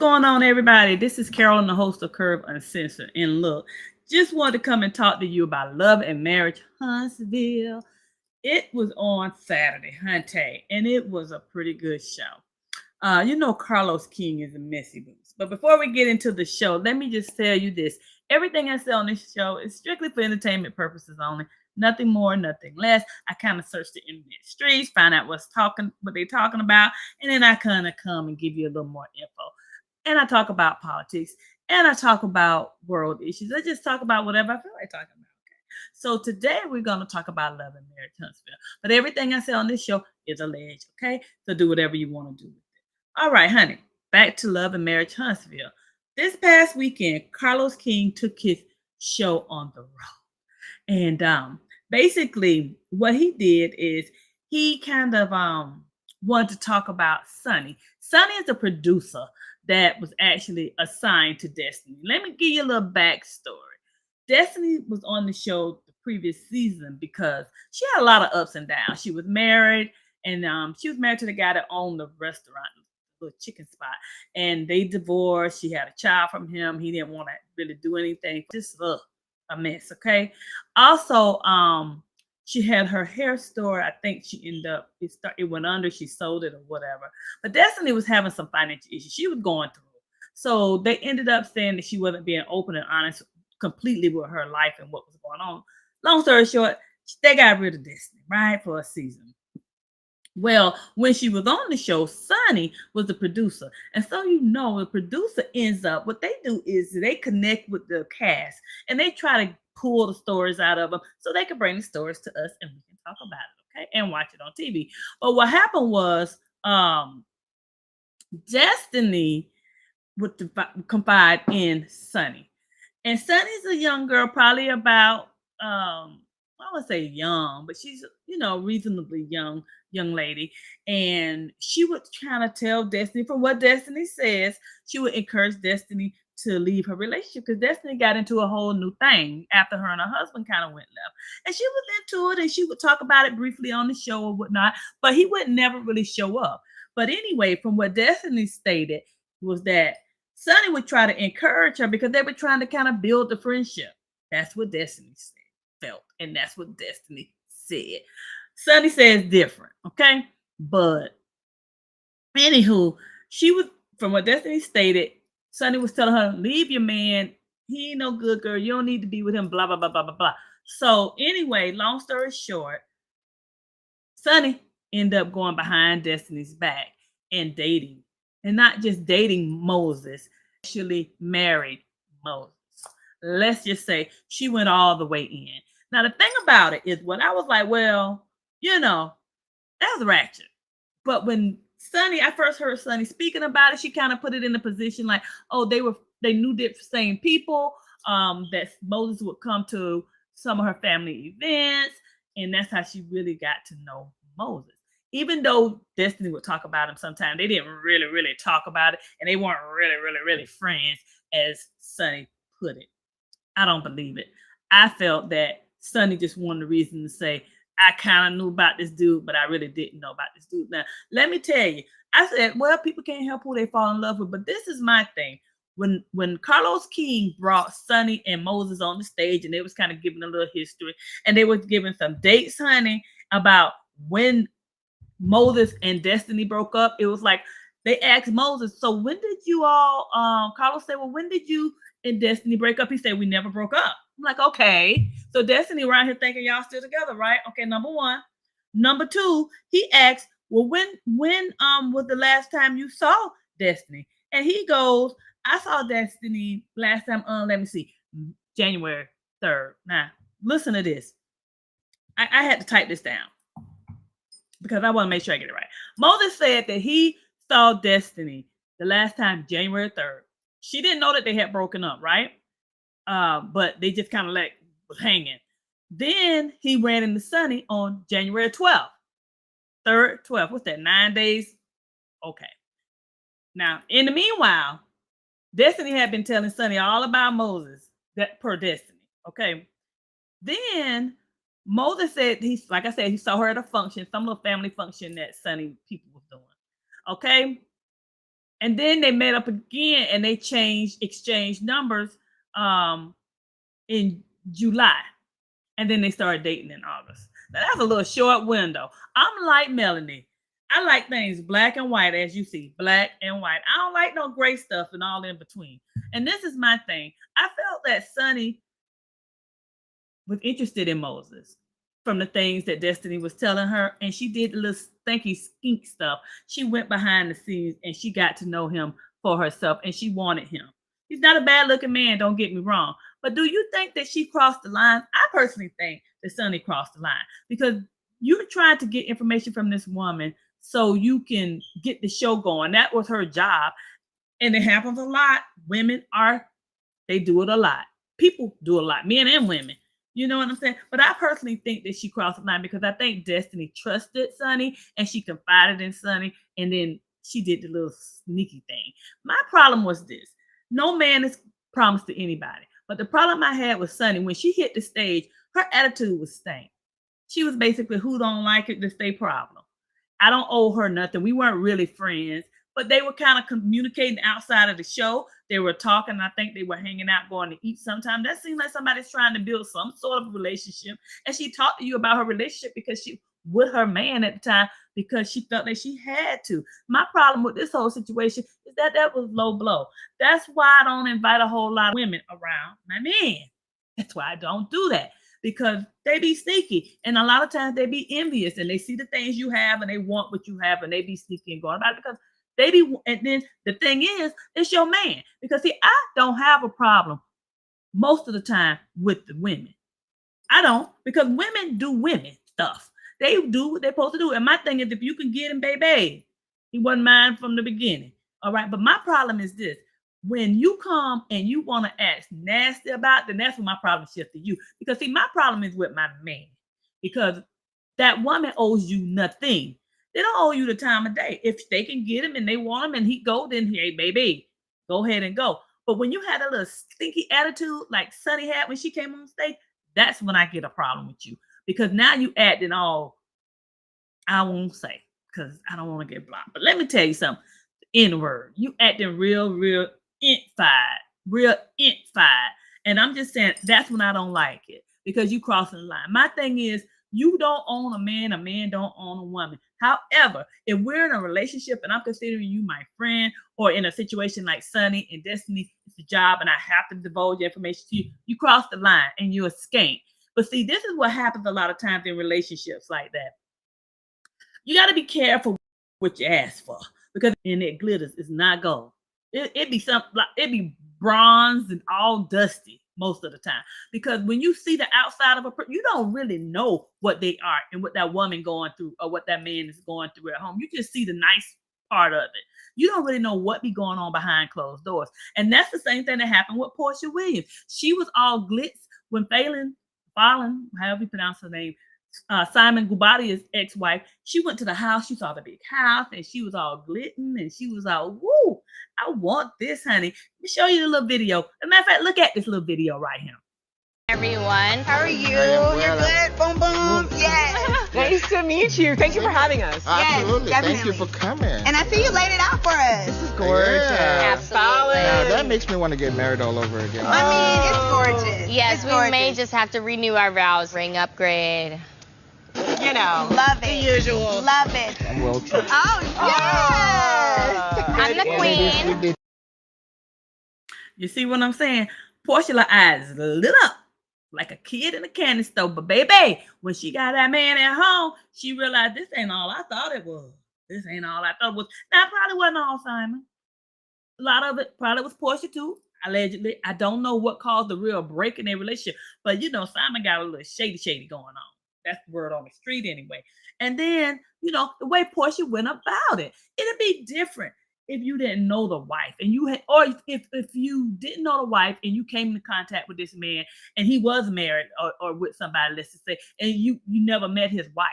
going on, everybody? This is Carolyn, the host of Curve Uncensored. And look, just wanted to come and talk to you about Love and Marriage Huntsville. It was on Saturday, Hunte, and it was a pretty good show. Carlos King is a messy boots. But before we get into the show, let me just tell you this. Everything I say on this show is strictly for entertainment purposes only. Nothing more, nothing less. I kind of search the internet streets, find out what they're talking about, and then I kind of come and give you a little more info. And I talk about politics, and I talk about world issues. I just talk about whatever I feel like talking about. So today we're going to talk about Love and Marriage Huntsville. But everything I say on this show is alleged, okay? So do whatever you want to do with it. All right, honey, back to Love and Marriage Huntsville. This past weekend, Carlos King took his show on the road. And basically what he did is he kind of wanted to talk about Sunni. Sunni is a producer that was actually assigned to Destiny. Let me give you a little backstory. Destiny was on the show the previous season because she had a lot of ups and downs. She was married, and she was married to the guy that owned the restaurant, the little chicken spot, and they divorced. She had a child from him. He didn't want to really do anything. Just a mess, okay? Also, she had her hair store. I think she ended up, it went under, she sold it or whatever. But Destiny was having some financial issues. She was going through it. So they ended up saying that she wasn't being open and honest completely with her life and what was going on. Long story short, they got rid of Destiny, right, for a season. Well, when she was on the show, Sunni was the producer. And so the producer ends up, what they do is they connect with the cast and they try to pull the stories out of them so they can bring the stories to us and we can talk about it, okay? And watch it on TV. But what happened was Destiny would confide in Sunni. And Sunny's a young girl, probably about I would say young, but she's reasonably young lady. And she would kind of tell Destiny, from what Destiny says, she would encourage Destiny to leave her relationship because Destiny got into a whole new thing after her and her husband kind of went left. And she was into it and she would talk about it briefly on the show or whatnot, but he would never really show up. But anyway, from what Destiny stated was that Sunni would try to encourage her because they were trying to kind of build the friendship. That's what Destiny felt, and that's what Destiny said. Sunni says different, okay? But anywho, she was, from what Destiny stated, Sunni was telling her, leave your man. He ain't no good girl. You don't need to be with him, blah, blah, blah, blah, blah, blah. So anyway, long story short, Sunni ended up going behind Destiny's back and dating. And not just dating Moses, actually married Moses. Let's just say she went all the way in. Now, the thing about it is when I was like, well, that was ratchet. But when I first heard Sunni speaking about it, she kind of put it in a position like, oh, they knew the same people, that Moses would come to some of her family events. And that's how she really got to know Moses. Even though Destiny would talk about him sometimes, they didn't really, really talk about it. And they weren't really, really, really friends, as Sunni put it. I don't believe it. I felt that Sunni just wanted a reason to say, I kind of knew about this dude, but I really didn't know about this dude. Now, let me tell you, I said, well, people can't help who they fall in love with. But this is my thing. When Carlos King brought Sunni and Moses on the stage and they was kind of giving a little history and they was giving some dates, honey, about when Moses and Destiny broke up, it was like they asked Moses, so when did you all, Carlos said, well, when did you and Destiny break up? He said, we never broke up. I'm like, okay. So Destiny around here thinking y'all still together, right? Okay, number one. Number two, he asked, well, when was the last time you saw Destiny? And he goes, I saw Destiny last time, let me see, January 3rd. Now, listen to this. I had to type this down because I want to make sure I get it right. Moses said that he saw Destiny the last time, January 3rd. She didn't know that they had broken up, right? But they just kind of was hanging. Then he ran into Sunni on January 12th. 3rd, 12th. What's that, 9 days? Okay. Now, in the meanwhile, Destiny had been telling Sunni all about Moses, that per Destiny. Okay. Then Moses said, like I said, he saw her at a function, some little family function that Sunni people was doing. Okay. And then they met up again and they exchanged numbers in July. And then they started dating in August. Now that's a little short window. I'm like Melanie. I like things black and white, as you see, black and white. I don't like no gray stuff and all in between. And this is my thing. I felt that Sunni was interested in Moses from the things that Destiny was telling her, and she did a little stinky skink stuff. She went behind the scenes and she got to know him for herself, and she wanted him. He's not a bad looking man, don't get me wrong. But do you think that she crossed the line? I personally think that Sunni crossed the line because you're trying to get information from this woman so you can get the show going. That was her job. And it happens a lot. They do it a lot. People do a lot, men and women. You know what I'm saying? But I personally think that she crossed the line because I think Destiny trusted Sunni and she confided in Sunni, and then she did the little sneaky thing. My problem was this. No man is promised to anybody. But the problem I had with Sunni, when she hit the stage, her attitude was stank. She was basically, who don't like it, this they problem. I don't owe her nothing. We weren't really friends, but they were kind of communicating outside of the show. They were talking. I think they were hanging out, going to eat sometime. That seemed like somebody's trying to build some sort of relationship. And she talked to you about her relationship because she with her man at the time because she felt that she had to. My problem with this whole situation is that was low blow. That's why I don't invite a whole lot of women around my man. That's why I don't do that, because they be sneaky. And a lot of times they be envious and they see the things you have and they want what you have and they be sneaky and going about it because they be, and then the thing is, it's your man. Because see, I don't have a problem most of the time with the women. I don't, because women do women stuff. They do what they're supposed to do. And my thing is, if you can get him, baby, he wasn't mine from the beginning. All right. But my problem is this. When you come and you want to act nasty about it, then that's when my problem shifts to you. Because see, my problem is with my man. Because that woman owes you nothing. They don't owe you the time of day. If they can get him and they want him and he go, then hey, baby, go ahead and go. But when you had a little stinky attitude like Sunni had when she came on stage, that's when I get a problem with you. Because now you acting all, I won't say, because I don't want to get blocked. But let me tell you something. N-word. You acting real int-fied. And I'm just saying, that's when I don't like it. Because you crossing the line. My thing is, you don't own a man don't own a woman. However, if we're in a relationship and I'm considering you my friend, or in a situation like Sunni and Destiny, it's a job and I have to divulge information to you, you cross the line and you escape. But see, this is what happens a lot of times in relationships like that. You got to be careful what you ask for, because in it glitters, it's not gold. It be something like it be bronze and all dusty most of the time. Because when you see the outside of a person, you don't really know what they are and what that woman going through or what that man is going through at home. You just see the nice part of it. You don't really know what be going on behind closed doors. And that's the same thing that happened with Porsha Williams. She was all glitz when Fallon, however you pronounce her name, Simon Gubadia's ex-wife, she went to the house, she saw the big house, and she was all glitting, and she was all, woo, I want this, honey. Let me show you the little video. As a matter of fact, look at this little video right here. Everyone, how are you? You're good? Boom, boom. Yes. Nice to meet you. Thank you for having us. Absolutely. Yes, thank you for coming. And I see you laid it out for us. This is gorgeous. Yeah. Absolutely. Now, that makes me want to get married all over again. I mean, it's gorgeous. Yes, it's we gorgeous. may just have to renew our vows. Ring upgrade. You know, Love it. the usual. Love it. I'm well trained. Oh, yes. I'm the queen. You see what I'm saying? Porsha eyes lit up like a kid in a candy store. But baby, when she got that man at home, she realized this ain't all I thought it was. This ain't all I thought it was. Now, it probably wasn't all Simon. A lot of it probably was Porsha too, allegedly. I don't know what caused the real break in their relationship. But, you know, Simon got a little shady going on. That's the word on the street anyway. And then, you know, the way Porsha went about it, it'd be different if you didn't know the wife and you had, or if you didn't know the wife and you came into contact with this man and he was married or with somebody, let's just say, and you never met his wife.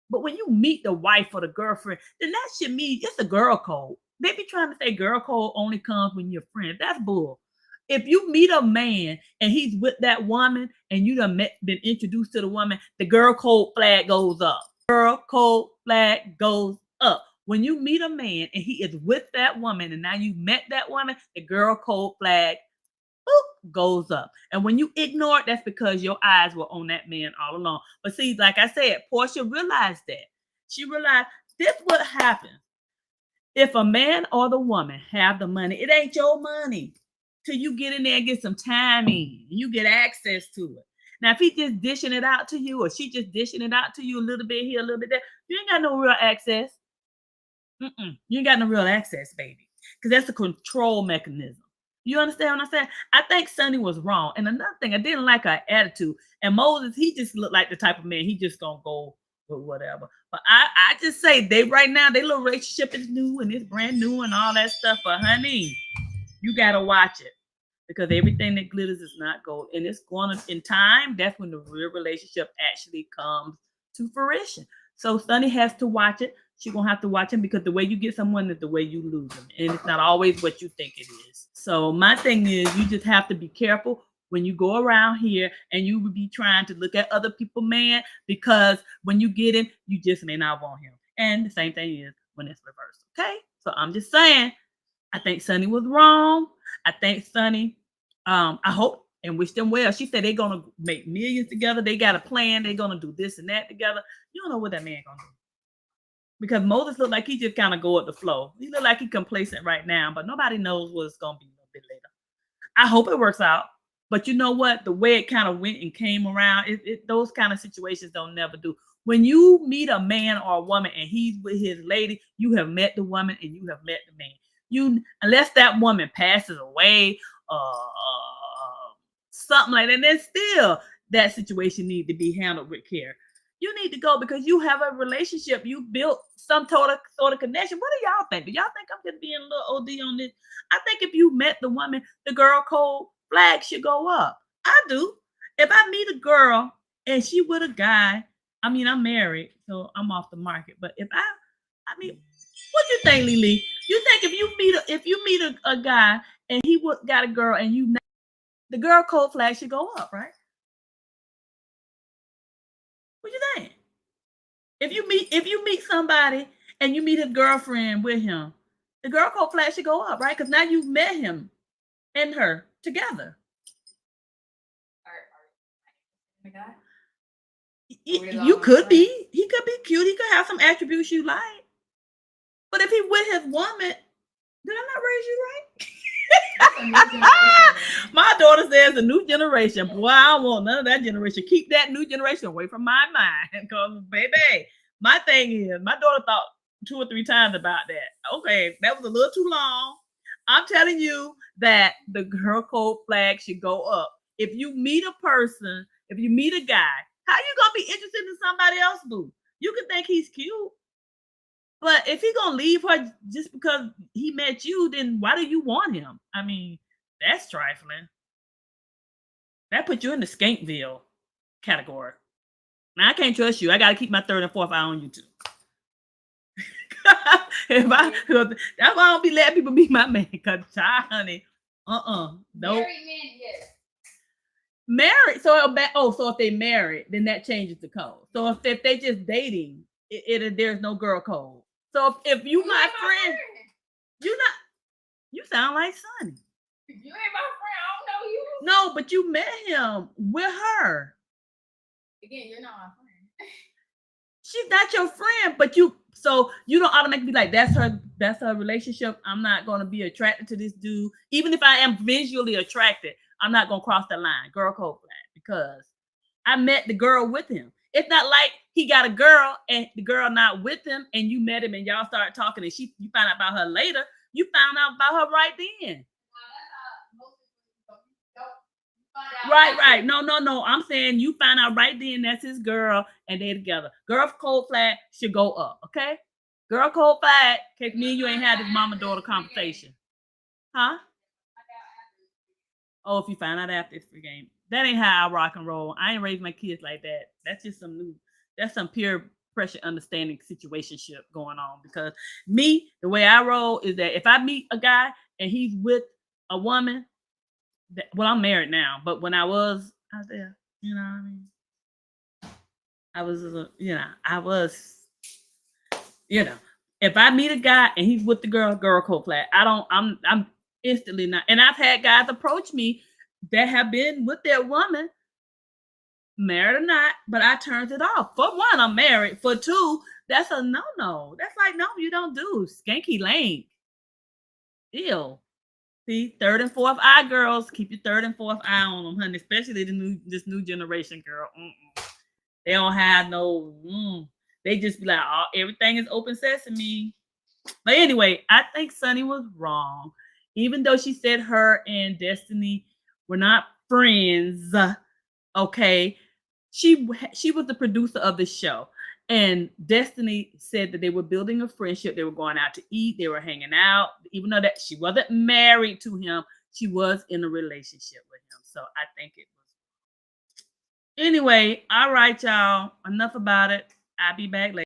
But when you meet the wife or the girlfriend, then that should mean it's a girl code. They be trying to say girl code only comes when you're friends. That's bull. If you meet a man and he's with that woman and you done been introduced to the woman, the girl code flag goes up. Girl code flag goes up. When you meet a man and he is with that woman, and now you met that woman, the girl code flag goes up. And when you ignore it, that's because your eyes were on that man all along. But see, like I said, Porsha realized that. She realized this what happens. If a man or the woman have the money, it ain't your money till you get in there and get some time in. You get access to it. Now, if he just dishing it out to you, or she just dishing it out to you a little bit here, a little bit there, you ain't got no real access. You ain't got no real access, baby. Because that's a control mechanism. You understand what I'm saying? I think Sunny was wrong. And another thing, I didn't like her attitude. And Moses, he just looked like the type of man, he just gonna go with whatever. But I just say they right now, their little relationship is new and it's brand new and all that stuff. But honey, you gotta watch it. Because everything that glitters is not gold. And it's going to, in time, that's when the real relationship actually comes to fruition. So Sunny has to watch it. She's going to have to watch him, because the way you get someone is the way you lose them. And it's not always what you think it is. So my thing is, you just have to be careful when you go around here and you would be trying to look at other people, man, because when you get him, you just may not want him. And the same thing is when it's reversed. Okay? So I'm just saying, I think Sunny was wrong. I think Sunny, I hope and wish them well. She said they're going to make millions together. They got a plan. They're going to do this and that together. You don't know what that man going to do. Because Moses looked like he just kind of go with the flow. He look like he complacent right now, but nobody knows what it's going to be a little bit later. I hope it works out. But you know what? The way it kind of went and came around, those kind of situations don't never do. When you meet a man or a woman and he's with his lady, you have met the woman and you have met the man. Unless that woman passes away, something like that, then still that situation needs to be handled with care. You need to go because you have a relationship. You built some sort of connection. What do y'all think? Do y'all think I'm just being a little OD on this? I think if you met the woman, the girl code flag should go up. I do. If I meet a girl and she with a guy, I mean, I'm married, so I'm off the market. But if I mean, what you think, Lily? You think if you meet a guy and he got a girl and the girl code flag should go up, right? What you think? If you meet somebody and you meet his girlfriend with him, the girl code flag should go up, right? Because now you've met him and her together. You could be. He could be cute. He could have some attributes you like. But if he with his woman, did I not raise you right? My daughter says the new generation. Boy, I don't want none of that generation. Keep that new generation away from my mind. Because, baby, my thing is, my daughter thought 2 or 3 times about that. Okay, that was a little too long. I'm telling you that the girl code flag should go up. If you meet a person, if you meet a guy, how you gonna be interested in somebody else, boo? You can think he's cute. But if he gonna leave her just because he met you, then why do you want him? I mean, that's trifling. That put you in the Skankville category. Now I can't trust you. I gotta keep my 3rd and 4th eye on you too. That's why I don't be letting people be my man. Cause child, honey, nope. Married men, yes. Married. So if they married, then that changes the code. So if they just dating, there's no girl code. So if you my friend, you sound like Sunny. You ain't my friend. I don't know you. No, but you met him with her. Again, you're not my friend. She's not your friend, but so you don't automatically be like, that's her relationship. I'm not gonna be attracted to this dude. Even if I am visually attracted, I'm not gonna cross the line, girl code flag, because I met the girl with him. It's not like he got a girl and the girl not with him and you met him and y'all started talking and you found out about her later. You found out about her right then. Right. No. I'm saying you find out right then that's his girl and they're together. Girl code flag should go up, okay? Girl code flag, cause me and you ain't had this mama-daughter conversation. Huh? Oh, if you find out after it's free game. That ain't how I rock and roll. I ain't raised my kids like that. That's just that's some peer pressure understanding situationship going on. Because me, the way I roll is that if I meet a guy and he's with a woman, I'm married now, but when I was out there, you know what I mean? I was, If I meet a guy and he's with the girl code flag, I'm instantly not. And I've had guys approach me that have been with their woman, married or not, but I turned it off. For one, I'm married. For two, that's a no. That's like, no, you don't do. Skanky lane. Ew. See, third and fourth eye girls, keep your third and fourth eye on them, honey. Especially this new generation girl. They don't have no. They just be like, oh, everything is open sesame. But anyway, I think Sunny was wrong. Even though she said her and Destiny were not friends, okay, she was the producer of the show. And Destiny said that they were building a friendship. They were going out to eat. They were hanging out. Even though that she wasn't married to him, she was in a relationship with him. So I think it was. Anyway, all right, y'all. Enough about it. I'll be back later.